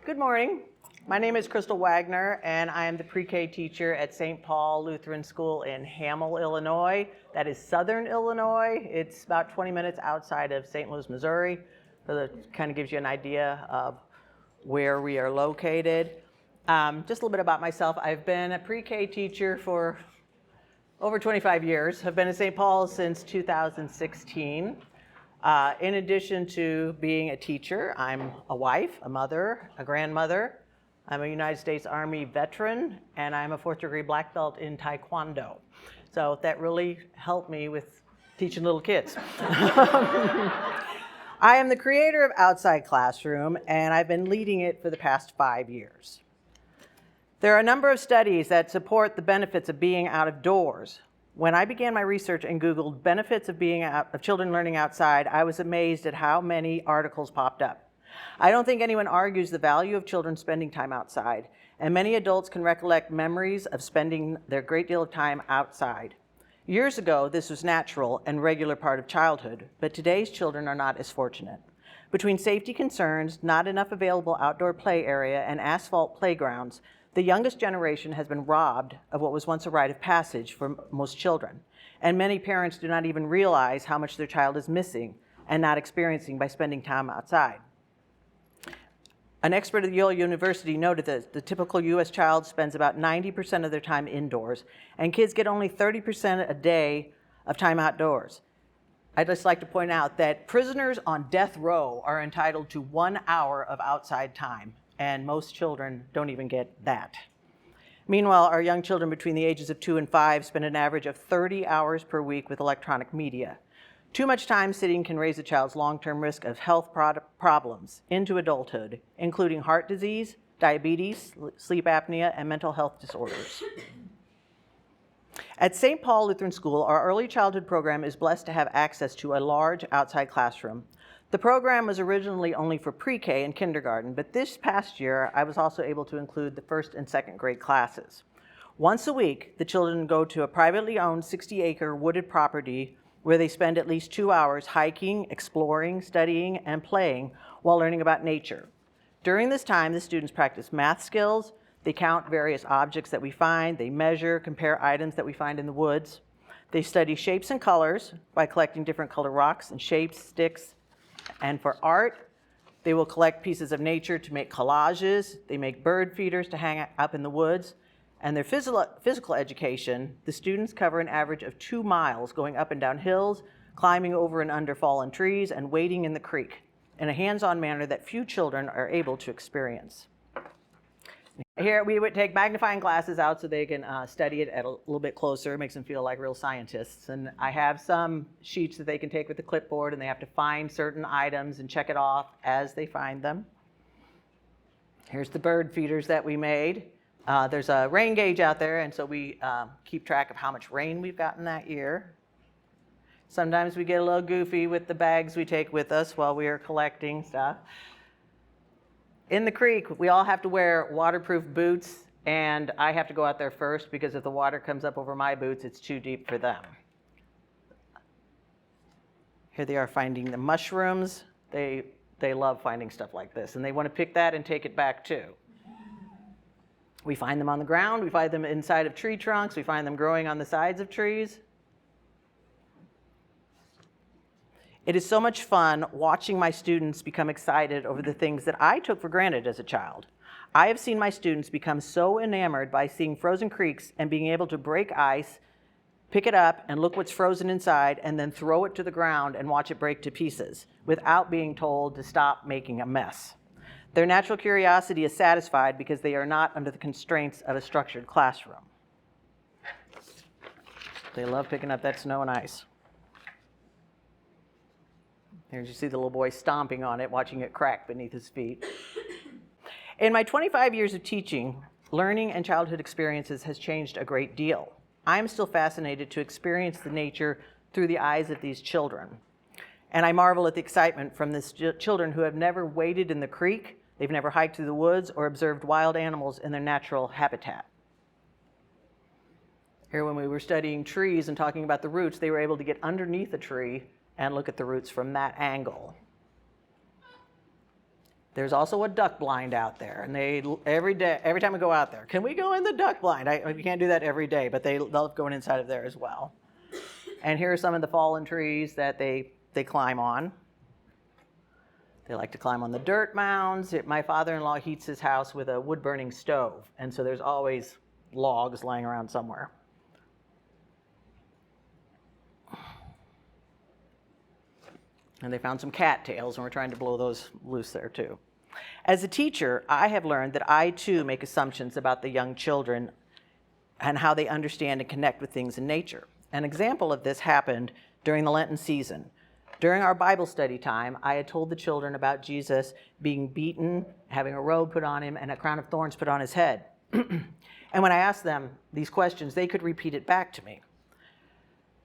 Good morning. My name is Crystal Wagner, and I am the pre-K teacher at St. Paul Lutheran School in Hamel, Illinois. That is southern Illinois. It's about 20 minutes outside of St. Louis, Missouri. So that kind of gives you an idea of where we are located. Just a little bit about myself. I've been a pre-K teacher for over 25 years. I've been at St. Paul since 2016. In addition to being a teacher, I'm a wife, a mother, a grandmother. I'm a United States Army veteran, and I'm a 4th degree black belt in Taekwondo. So that really helped me with teaching little kids. I am the creator of Outside Classroom, and I've been leading it for the past 5 years. There are a number of studies that support the benefits of being out of doors. When I began my research and Googled benefits of children learning outside, I was amazed at how many articles popped up. I don't think anyone argues the value of children spending time outside, and many adults can recollect memories of spending their great deal of time outside. Years ago, this was natural and regular part of childhood, but today's children are not as fortunate. Between safety concerns, not enough available outdoor play area, and asphalt playgrounds, the youngest generation has been robbed of what was once a rite of passage for most children, and many parents do not even realize how much their child is missing and not experiencing by spending time outside. An expert at Yale University noted that the typical U.S. child spends about 90% of their time indoors, and kids get only 30% a day of time outdoors. I'd just like to point out that prisoners on death row are entitled to 1 hour of outside time, and most children don't even get that. Meanwhile, our young children between the ages of 2 and 5 spend an average of 30 hours per week with electronic media. Too much time sitting can raise a child's long-term risk of health problems into adulthood, including heart disease, diabetes, sleep apnea, and mental health disorders. At St. Paul Lutheran School, our early childhood program is blessed to have access to a large outside classroom. The program was originally only for pre-K and kindergarten, but this past year, I was also able to include the 1st and 2nd grade classes. Once a week, the children go to a privately owned 60-acre wooded property where they spend at least 2 hours hiking, exploring, studying, and playing while learning about nature. During this time, the students practice math skills, they count various objects that we find, they measure, compare items that we find in the woods. They study shapes and colors by collecting different color rocks and shapes, sticks, and for art, they will collect pieces of nature to make collages, they make bird feeders to hang up in the woods, and their physical education, the students cover an average of 2 miles going up and down hills, climbing over and under fallen trees, and wading in the creek in a hands-on manner that few children are able to experience. Here we would take magnifying glasses out so they can study it at a little bit closer. It makes them feel like real scientists. And I have some sheets that they can take with the clipboard, and they have to find certain items and check it off as they find them. Here's the bird feeders that we made. There's a rain gauge out there, and so we keep track of how much rain we've gotten that year. Sometimes we get a little goofy with the bags we take with us while we are collecting stuff. In the creek, we all have to wear waterproof boots, and I have to go out there first because if the water comes up over my boots, it's too deep for them. Here they are finding the mushrooms. They love finding stuff like this, and they want to pick that and take it back too. We find them on the ground, we find them inside of tree trunks, we find them growing on the sides of trees. It is so much fun watching my students become excited over the things that I took for granted as a child. I have seen my students become so enamored by seeing frozen creeks and being able to break ice, pick it up, and look what's frozen inside, and then throw it to the ground and watch it break to pieces without being told to stop making a mess. Their natural curiosity is satisfied because they are not under the constraints of a structured classroom. They love picking up that snow and ice. Here you see the little boy stomping on it, watching it crack beneath his feet. In my 25 years of teaching, learning and childhood experiences has changed a great deal. I'm still fascinated to experience the nature through the eyes of these children. And I marvel at the excitement from these children who have never waded in the creek, they've never hiked through the woods, or observed wild animals in their natural habitat. Here when we were studying trees and talking about the roots, they were able to get underneath a tree and look at the roots from that angle. There's also a duck blind out there, and every time we go out there, can we go in the duck blind? We can't do that every day, but they love going inside of there as well. And here are some of the fallen trees that they climb on. They like to climb on the dirt mounds. My father-in-law heats his house with a wood-burning stove, and so there's always logs lying around somewhere. And they found some cattails, and we're trying to blow those loose there too. As a teacher, I have learned that I too make assumptions about the young children and how they understand and connect with things in nature. An example of this happened during the Lenten season. During our Bible study time, I had told the children about Jesus being beaten, having a robe put on him, and a crown of thorns put on his head. And when I asked them these questions, they could repeat it back to me.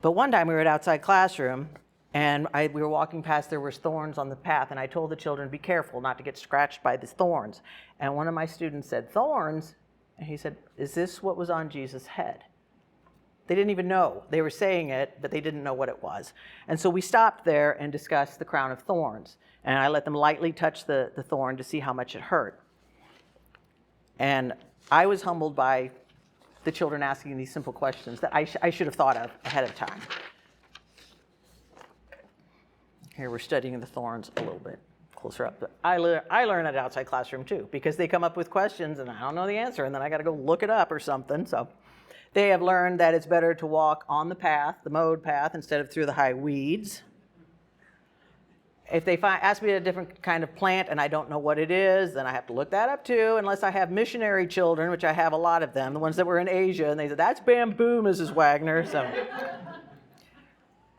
But one time we were at outside classroom, and we were walking past, there was thorns on the path, and I told the children, be careful not to get scratched by these thorns. And one of my students said, thorns? And he said, is this what was on Jesus' head? They didn't even know. They were saying it, but they didn't know what it was. And so we stopped there and discussed the crown of thorns. And I let them lightly touch the thorn to see how much it hurt. And I was humbled by the children asking these simple questions that I should have thought of ahead of time. Here we're studying the thorns a little bit closer up. But I learn at outside classroom too, because they come up with questions and I don't know the answer, and then I got to go look it up or something. So they have learned that it's better to walk on the path, the mowed path, instead of through the high weeds. If they ask me a different kind of plant and I don't know what it is, then I have to look that up too, unless I have missionary children, which I have a lot of them, the ones that were in Asia, and they said, that's bamboo, Mrs. Wagner. So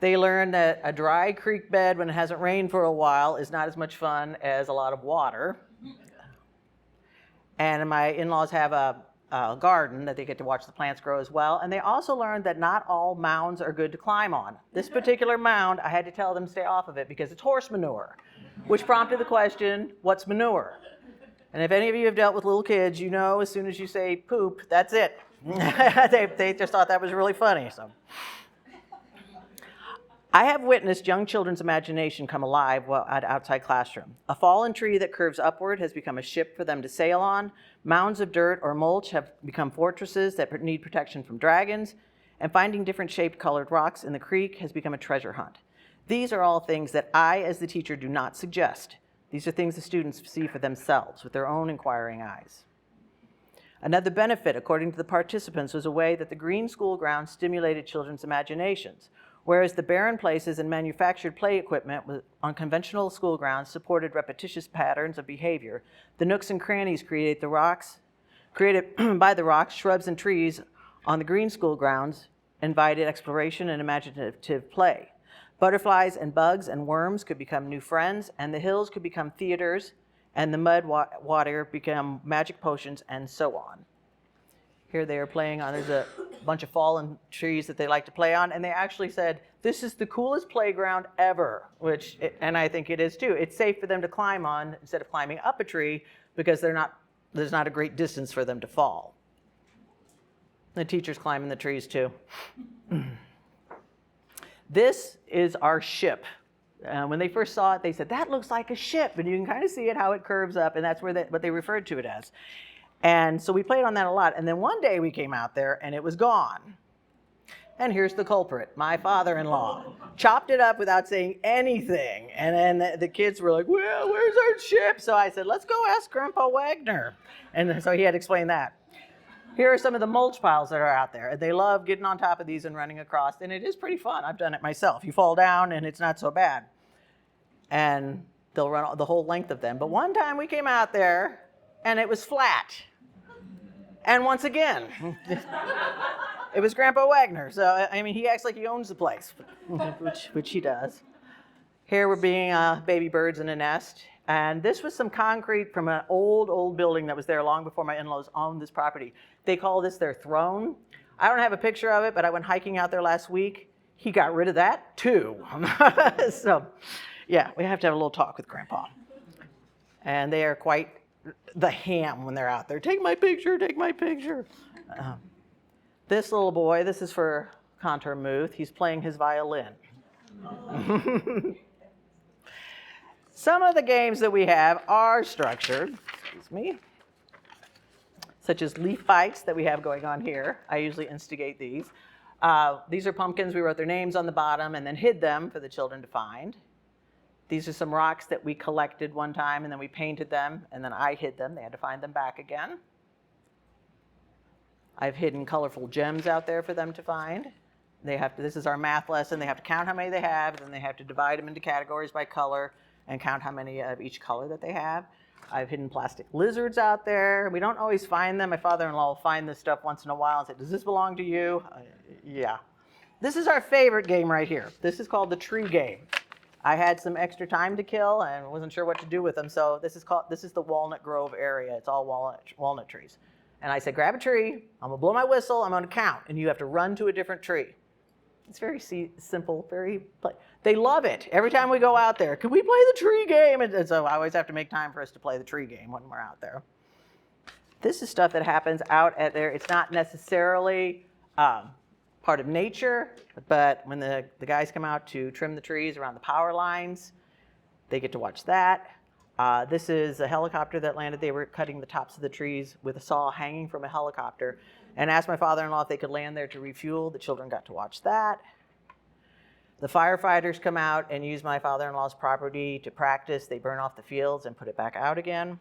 they learned that a dry creek bed when it hasn't rained for a while is not as much fun as a lot of water. And my in-laws have a garden that they get to watch the plants grow as well. And they also learned that not all mounds are good to climb on. This particular mound, I had to tell them to stay off of it because it's horse manure, which prompted the question, what's manure? And if any of you have dealt with little kids, you know as soon as you say poop, that's it. They just thought that was really funny. So I have witnessed young children's imagination come alive while at outside classroom. A fallen tree that curves upward has become a ship for them to sail on. Mounds of dirt or mulch have become fortresses that need protection from dragons. And finding different shaped colored rocks in the creek has become a treasure hunt. These are all things that I, as the teacher, do not suggest. These are things the students see for themselves with their own inquiring eyes. Another benefit, according to the participants, was a way that the green school grounds stimulated children's imaginations. Whereas the barren places and manufactured play equipment on conventional school grounds supported repetitious patterns of behavior, the nooks and crannies created by the rocks, shrubs, and trees on the green school grounds invited exploration and imaginative play. Butterflies and bugs and worms could become new friends, and the hills could become theaters, and the mud water become magic potions, and so on. Here they are playing on, there's a bunch of fallen trees that they like to play on, and they actually said, this is the coolest playground ever, and I think it is too. It's safe for them to climb on instead of climbing up a tree because there's not a great distance for them to fall. The teachers climb in the trees too. This is our ship. When they first saw it, they said, that looks like a ship, and you can kind of see it, how it curves up, and that's what they referred to it as. And so we played on that a lot. And then one day we came out there and it was gone. And here's the culprit, my father-in-law. Chopped it up without saying anything. And then the kids were like, well, where's our ship? So I said, let's go ask Grandpa Wagner. And so he had to explain that. Here are some of the mulch piles that are out there. They love getting on top of these and running across. And it is pretty fun. I've done it myself. You fall down and it's not so bad. And they'll run the whole length of them. But one time we came out there and it was flat. And once again, it was Grandpa Wagner. So, I mean, he acts like he owns the place, which he does. Here we're being baby birds in a nest. And this was some concrete from an old building that was there long before my in-laws owned this property. They call this their throne. I don't have a picture of it, but I went hiking out there last week. He got rid of that too. So, yeah, we have to have a little talk with Grandpa. And they are quite the ham when they're out there. Take my picture, take my picture. This little boy, this is for Contour Muth. He's playing his violin. Some of the games that we have are structured, excuse me, such as leaf fights that we have going on here. I usually instigate these. These are pumpkins. We wrote their names on the bottom and then hid them for the children to find. These are some rocks that we collected one time, and then we painted them, and then I hid them. They had to find them back again. I've hidden colorful gems out there for them to find. This is our math lesson. They have to count how many they have, and then they have to divide them into categories by color and count how many of each color that they have. I've hidden plastic lizards out there. We don't always find them. My father-in-law will find this stuff once in a while and say, does this belong to you? Yeah. This is our favorite game right here. This is called the tree game. I had some extra time to kill and wasn't sure what to do with them, so this is the Walnut Grove area. It's all walnut trees. And I said, grab a tree, I'm gonna blow my whistle, I'm gonna count, and you have to run to a different tree. It's very simple, they love it. Every time we go out there, can we play the tree game? And so I always have to make time for us to play the tree game when we're out there. This is stuff that happens out at there. It's not necessarily part of nature, but when the guys come out to trim the trees around the power lines, they get to watch that. This is a helicopter that landed. They were cutting the tops of the trees with a saw hanging from a helicopter and asked my father-in-law if they could land there to refuel. The children got to watch that. The firefighters come out and use my father-in-law's property to practice. They burn off the fields and put it back out again.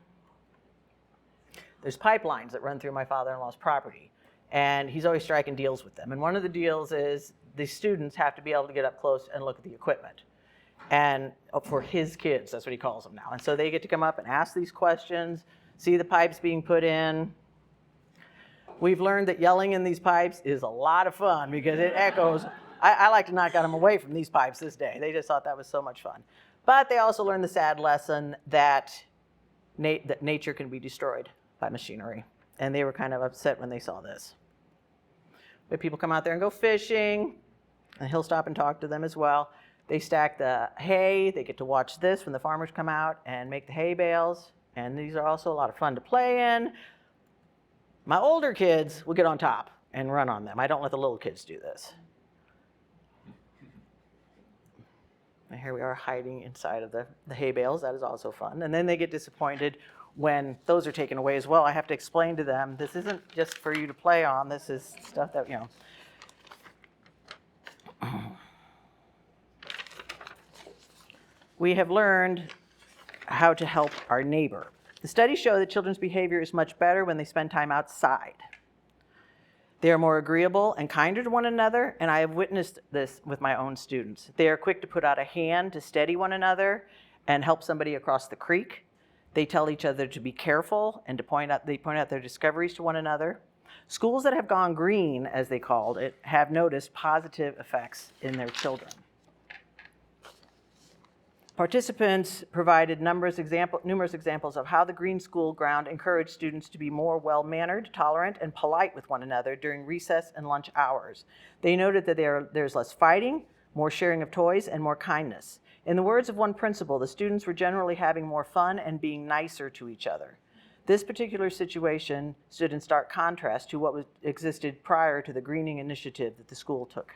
There's pipelines that run through my father-in-law's property, and he's always striking deals with them. And one of the deals is the students have to be able to get up close and look at the equipment. And for his kids, that's what he calls them now. And so they get to come up and ask these questions, see the pipes being put in. We've learned that yelling in these pipes is a lot of fun because it echoes. I like to knock them away from these pipes this day. They just thought that was so much fun. But they also learned the sad lesson that nature can be destroyed by machinery. And they were kind of upset when they saw this. But people come out there and go fishing, and he'll stop and talk to them as well. They stack the hay. They get to watch this when the farmers come out and make the hay bales. And these are also a lot of fun to play in. My older kids will get on top and run on them. I don't let the little kids do this. And here we are hiding inside of the hay bales. That is also fun. And then they get disappointed when those are taken away as well. I have to explain to them, this isn't just for you to play on. This is stuff that, We have learned how to help our neighbor. The studies show that children's behavior is much better when they spend time outside. They are more agreeable and kinder to one another, and I have witnessed this with my own students. They are quick to put out a hand to steady one another and help somebody across the creek. They tell each other to be careful and point out their discoveries to one another. Schools that have gone green, as they called it, have noticed positive effects in their children. Participants provided numerous examples of how the green school ground encouraged students to be more well-mannered, tolerant, and polite with one another during recess and lunch hours. They noted that there's less fighting, more sharing of toys, and more kindness. In the words of one principal, the students were generally having more fun and being nicer to each other. This particular situation stood in stark contrast to what existed prior to the greening initiative that the school took.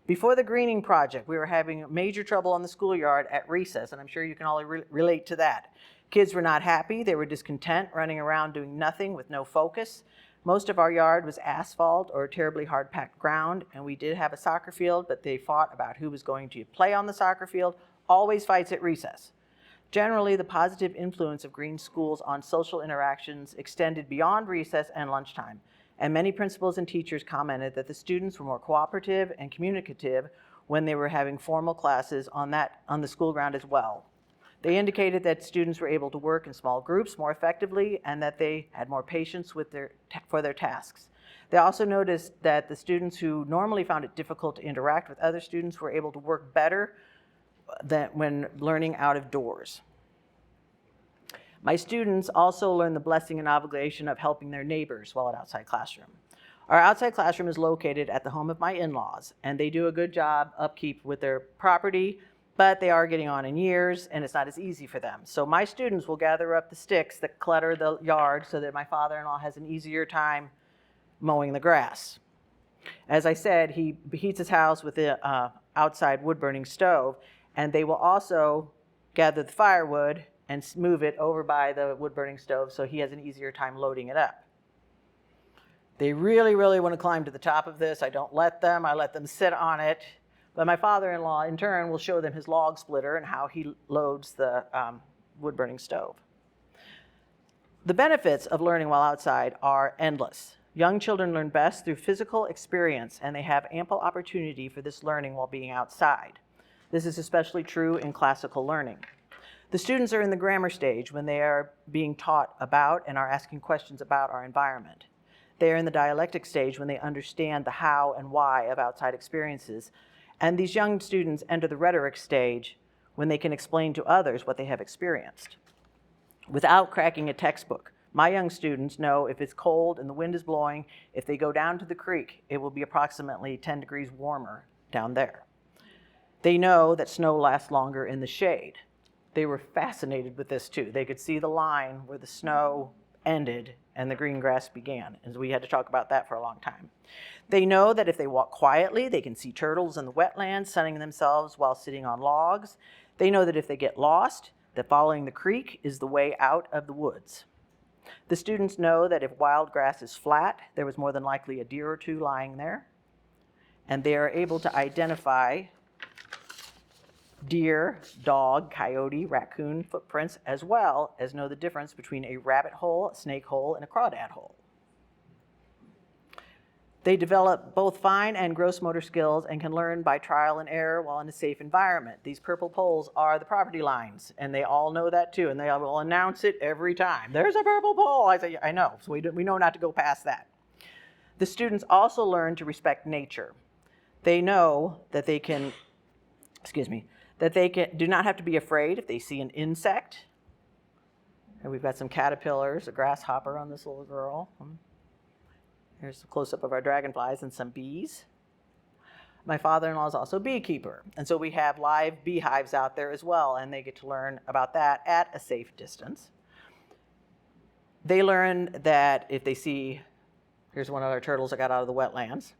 Before the greening project, we were having major trouble on the schoolyard at recess, and I'm sure you can all relate to that. Kids were not happy. They were discontent, running around doing nothing with no focus. Most of our yard was asphalt or terribly hard-packed ground, and we did have a soccer field, but they fought about who was going to play on the soccer field. Always fights at recess. Generally, the positive influence of green schools on social interactions extended beyond recess and lunchtime. And many principals and teachers commented that the students were more cooperative and communicative when they were having formal classes on the school ground as well. They indicated that students were able to work in small groups more effectively and that they had more patience for their tasks. They also noticed that the students who normally found it difficult to interact with other students were able to work better than when learning out of doors. My students also learned the blessing and obligation of helping their neighbors while at outside classroom. Our outside classroom is located at the home of my in-laws, and they do a good job upkeep with their property, but they are getting on in years, and it's not as easy for them. So my students will gather up the sticks that clutter the yard so that my father-in-law has an easier time mowing the grass. As I said, he heats his house with the outside wood-burning stove, and they will also gather the firewood, and move it over by the wood-burning stove so he has an easier time loading it up. They really, really want to climb to the top of this. I don't let them. I let them sit on it. But my father-in-law, in turn, will show them his log splitter and how he loads the wood-burning stove. The benefits of learning while outside are endless. Young children learn best through physical experience, and they have ample opportunity for this learning while being outside. This is especially true in classical learning. The students are in the grammar stage when they are being taught about and are asking questions about our environment. They are in the dialectic stage when they understand the how and why of outside experiences. And these young students enter the rhetoric stage when they can explain to others what they have experienced. Without cracking a textbook, my young students know if it's cold and the wind is blowing, if they go down to the creek, it will be approximately 10 degrees warmer down there. They know that snow lasts longer in the shade. They were fascinated with this too. They could see the line where the snow ended and the green grass began, and we had to talk about that for a long time. They know that if they walk quietly, they can see turtles in the wetlands sunning themselves while sitting on logs. They know that if they get lost, that following the creek is the way out of the woods. The students know that if wild grass is flat, there was more than likely a deer or two lying there, and they are able to identify deer, dog, coyote, raccoon footprints, as well as know the difference between a rabbit hole, a snake hole, and a crawdad hole. They develop both fine and gross motor skills and can learn by trial and error while in a safe environment. These purple poles are the property lines, and they all know that too, and they will announce it every time. There's a purple pole. I say, I know, so we know not to go past that. The students also learn to respect nature. They know that they can, do not have to be afraid if they see an insect. And we've got some caterpillars, a grasshopper on this little girl. Here's a close-up of our dragonflies and some bees. My father-in-law is also a beekeeper, and so we have live beehives out there as well, and they get to learn about that at a safe distance. They learn that if they see, here's one of our turtles that got out of the wetlands,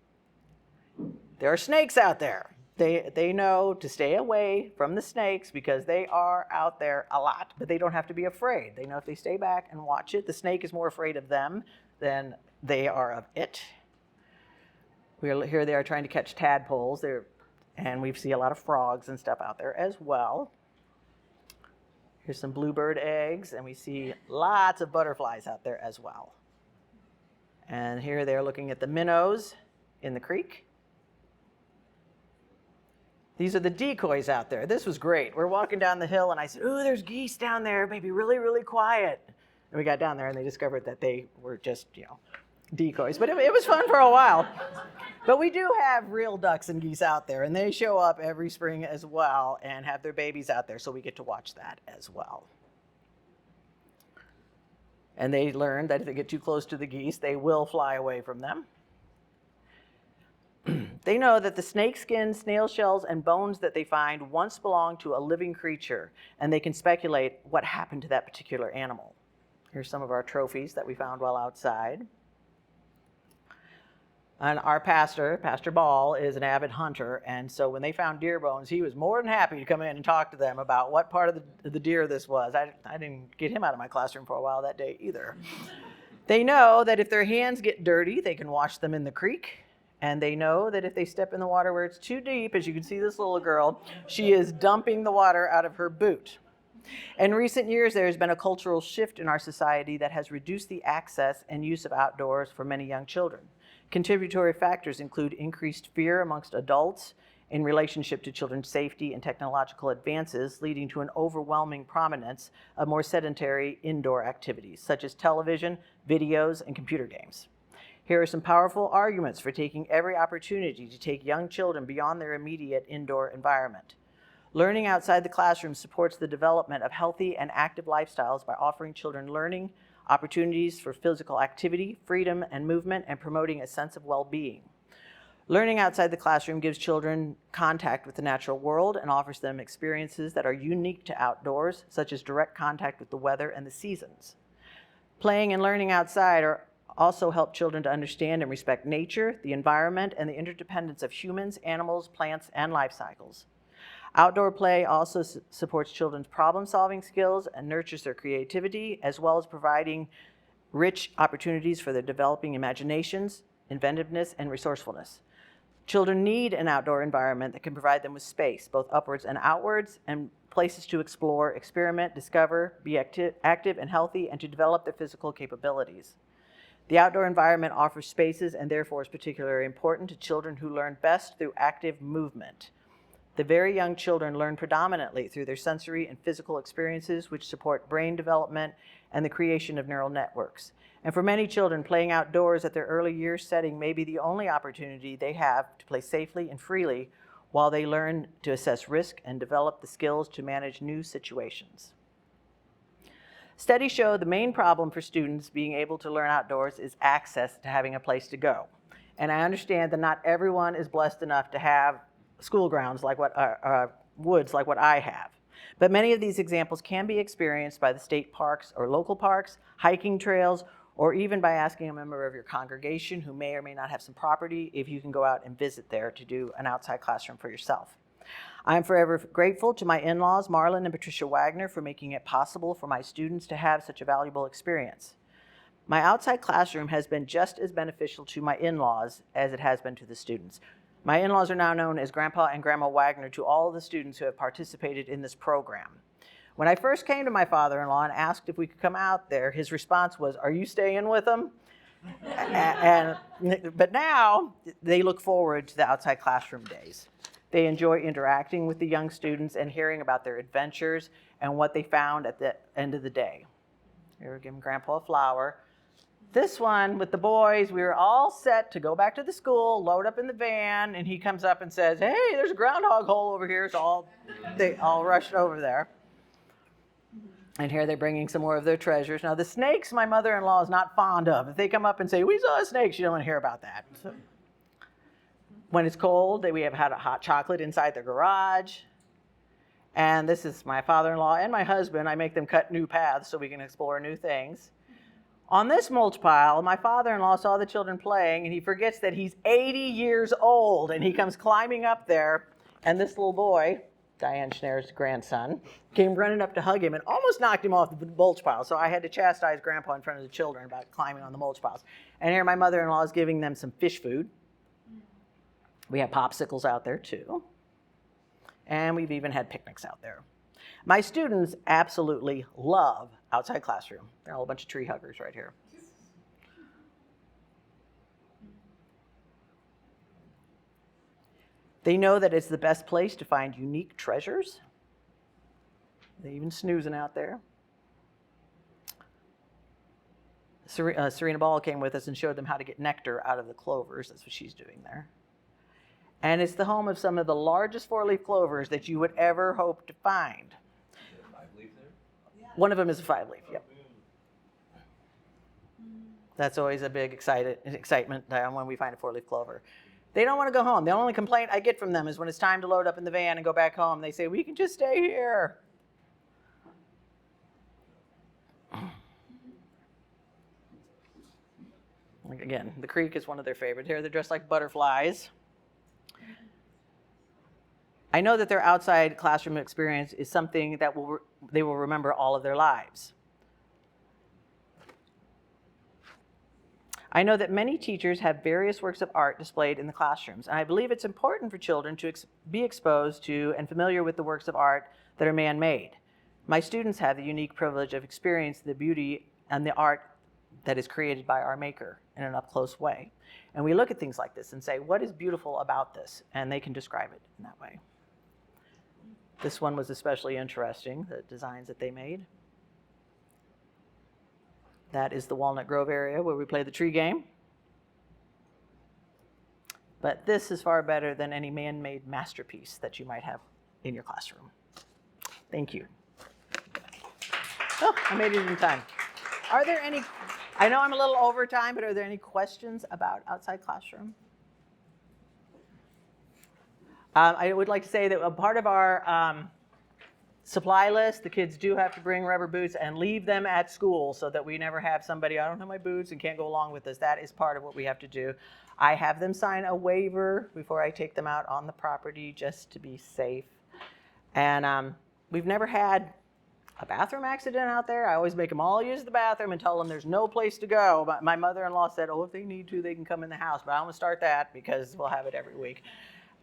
there are snakes out there. They know to stay away from the snakes because they are out there a lot, but they don't have to be afraid. They know if they stay back and watch it, the snake is more afraid of them than they are of it. Here they are trying to catch tadpoles, and we see a lot of frogs and stuff out there as well. Here's some bluebird eggs, and we see lots of butterflies out there as well. And here they're looking at the minnows in the creek. These are the decoys out there. This was great. We're walking down the hill, and I said, "Ooh, there's geese down there. Maybe really, really quiet." And we got down there, and they discovered that they were just, decoys. But it was fun for a while. But we do have real ducks and geese out there, and they show up every spring as well and have their babies out there, so we get to watch that as well. And they learn that if they get too close to the geese, they will fly away from them. They know that the snake skin, snail shells, and bones that they find once belonged to a living creature, and they can speculate what happened to that particular animal. Here's some of our trophies that we found while outside. And our pastor, Pastor Ball, is an avid hunter, and so when they found deer bones, he was more than happy to come in and talk to them about what part of the deer this was. I didn't get him out of my classroom for a while that day either. They know that if their hands get dirty, they can wash them in the creek. And they know that if they step in the water where it's too deep, as you can see this little girl, she is dumping the water out of her boot. In recent years, there has been a cultural shift in our society that has reduced the access and use of outdoors for many young children. Contributory factors include increased fear amongst adults in relationship to children's safety and technological advances, leading to an overwhelming prominence of more sedentary indoor activities, such as television, videos, and computer games. Here are some powerful arguments for taking every opportunity to take young children beyond their immediate indoor environment. Learning outside the classroom supports the development of healthy and active lifestyles by offering children learning, opportunities for physical activity, freedom, and movement, and promoting a sense of well-being. Learning outside the classroom gives children contact with the natural world and offers them experiences that are unique to outdoors, such as direct contact with the weather and the seasons. Playing and learning outside also help children to understand and respect nature, the environment, and the interdependence of humans, animals, plants, and life cycles. Outdoor play also supports children's problem-solving skills and nurtures their creativity, as well as providing rich opportunities for their developing imaginations, inventiveness, and resourcefulness. Children need an outdoor environment that can provide them with space, both upwards and outwards, and places to explore, experiment, discover, be active and healthy, and to develop their physical capabilities. The outdoor environment offers spaces and therefore is particularly important to children who learn best through active movement. The very young children learn predominantly through their sensory and physical experiences, which support brain development and the creation of neural networks. And for many children, playing outdoors at their early years setting may be the only opportunity they have to play safely and freely while they learn to assess risk and develop the skills to manage new situations. Studies show the main problem for students being able to learn outdoors is access to having a place to go. And I understand that not everyone is blessed enough to have school grounds like woods like what I have. But many of these examples can be experienced by the state parks or local parks, hiking trails, or even by asking a member of your congregation who may or may not have some property if you can go out and visit there to do an outside classroom for yourself. I am forever grateful to my in-laws, Marlon and Patricia Wagner, for making it possible for my students to have such a valuable experience. My outside classroom has been just as beneficial to my in-laws as it has been to the students. My in-laws are now known as Grandpa and Grandma Wagner to all of the students who have participated in this program. When I first came to my father-in-law and asked if we could come out there, his response was, "Are you staying with them?" But now they look forward to the outside classroom days. They enjoy interacting with the young students and hearing about their adventures and what they found at the end of the day. Here, we're giving Grandpa a flower. This one with the boys, we were all set to go back to the school, load up in the van, and he comes up and says, "Hey, there's a groundhog hole over here." So they all rushed over there. And here they're bringing some more of their treasures. Now, the snakes my mother-in-law is not fond of. If they come up and say, "We saw a snake," she don't want to hear about that. So, when it's cold, we have had a hot chocolate inside their garage. And this is my father-in-law and my husband. I make them cut new paths so we can explore new things. On this mulch pile, my father-in-law saw the children playing, and he forgets that he's 80 years old, and he comes climbing up there, and this little boy, Diane Schneer's grandson, came running up to hug him and almost knocked him off the mulch pile. So I had to chastise Grandpa in front of the children about climbing on the mulch piles. And here my mother-in-law is giving them some fish food. We have popsicles out there too. And we've even had picnics out there. My students absolutely love outside classroom. They're all a bunch of tree huggers right here. They know that it's the best place to find unique treasures. They're even snoozing out there. Serena Ball came with us and showed them how to get nectar out of the clovers. That's what she's doing there. And it's the home of some of the largest four-leaf clovers that you would ever hope to find. Is there a five-leaf there? One of them is a five-leaf, yep. That's always a big excitement when we find a four-leaf clover. They don't want to go home. The only complaint I get from them is when it's time to load up in the van and go back home, they say, "We can just stay here." Again, the creek is one of their favorites. Here they're dressed like butterflies. I know that their outside classroom experience is something that they will remember all of their lives. I know that many teachers have various works of art displayed in the classrooms, and I believe it's important for children to be exposed to and familiar with the works of art that are man-made. My students have the unique privilege of experiencing the beauty and the art that is created by our Maker in an up-close way. And we look at things like this and say, what is beautiful about this? And they can describe it in that way. This one was especially interesting, the designs that they made. That is the Walnut Grove area where we play the tree game. But this is far better than any man-made masterpiece that you might have in your classroom. Thank you. Oh, I made it in time. Are there any, I know I'm a little over time, but are there any questions about outside classroom? I would like to say that a part of our supply list, the kids do have to bring rubber boots and leave them at school so that we never have somebody, "I don't have my boots," and can't go along with us. That is part of what we have to do. I have them sign a waiver before I take them out on the property just to be safe. And we've never had a bathroom accident out there. I always make them all use the bathroom and tell them there's no place to go. But my mother-in-law said, oh, if they need to, they can come in the house. But I don't want to start that because we'll have it every week.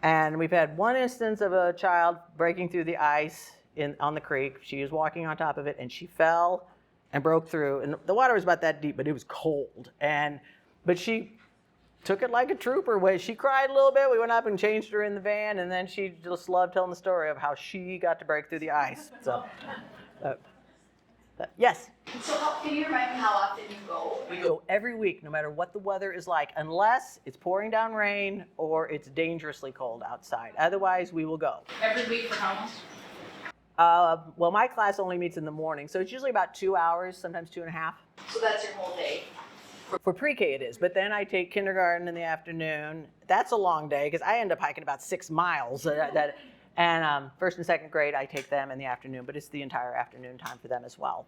And we've had one instance of a child breaking through the ice on the creek. She was walking on top of it, and she fell and broke through. And the water was about that deep, but it was cold. But she took it like a trooper. She cried a little bit. We went up and changed her in the van, and then she just loved telling the story of how she got to break through the ice. So, yes? So can you remind me how often you go? We go every week, no matter what the weather is like, unless it's pouring down rain or it's dangerously cold outside. Otherwise, we will go. Every week for how long? Well, my class only meets in the morning, so it's usually about 2 hours, sometimes 2.5. So that's your whole day? For pre-K it is, but then I take kindergarten in the afternoon. That's a long day because I end up hiking about 6 miles. And first and second grade, I take them in the afternoon, but it's the entire afternoon time for them as well.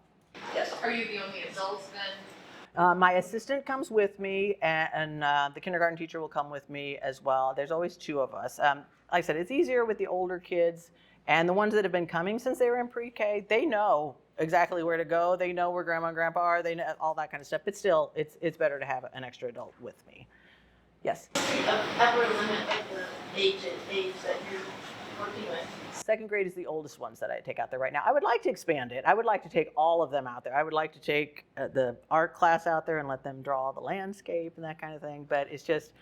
Yes. Are you the only adults then? My assistant comes with me, and the kindergarten teacher will come with me as well. There's always 2 of us. Like I said, it's easier with the older kids, and the ones that have been coming since they were in pre-K, they know exactly where to go. They know where grandma and grandpa are. They know all that kind of stuff. But still, it's better to have an extra adult with me. Yes? Upper limit of the age that you're working with? Second grade is the oldest ones that I take out there right now. I would like to expand it. I would like to take all of them out there. I would like to take the art class out there and let them draw the landscape and that kind of thing. But it's just,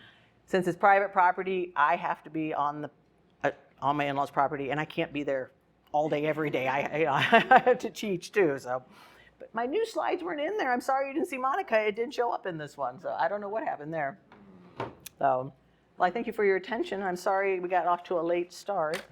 since it's private property, I have to be on my in-laws' property, and I can't be there all day, every day. I have to teach too. So, but my new slides weren't in there. I'm sorry you didn't see Monica. It didn't show up in this one, so I don't know what happened there. So, well, I thank you for your attention. I'm sorry we got off to a late start.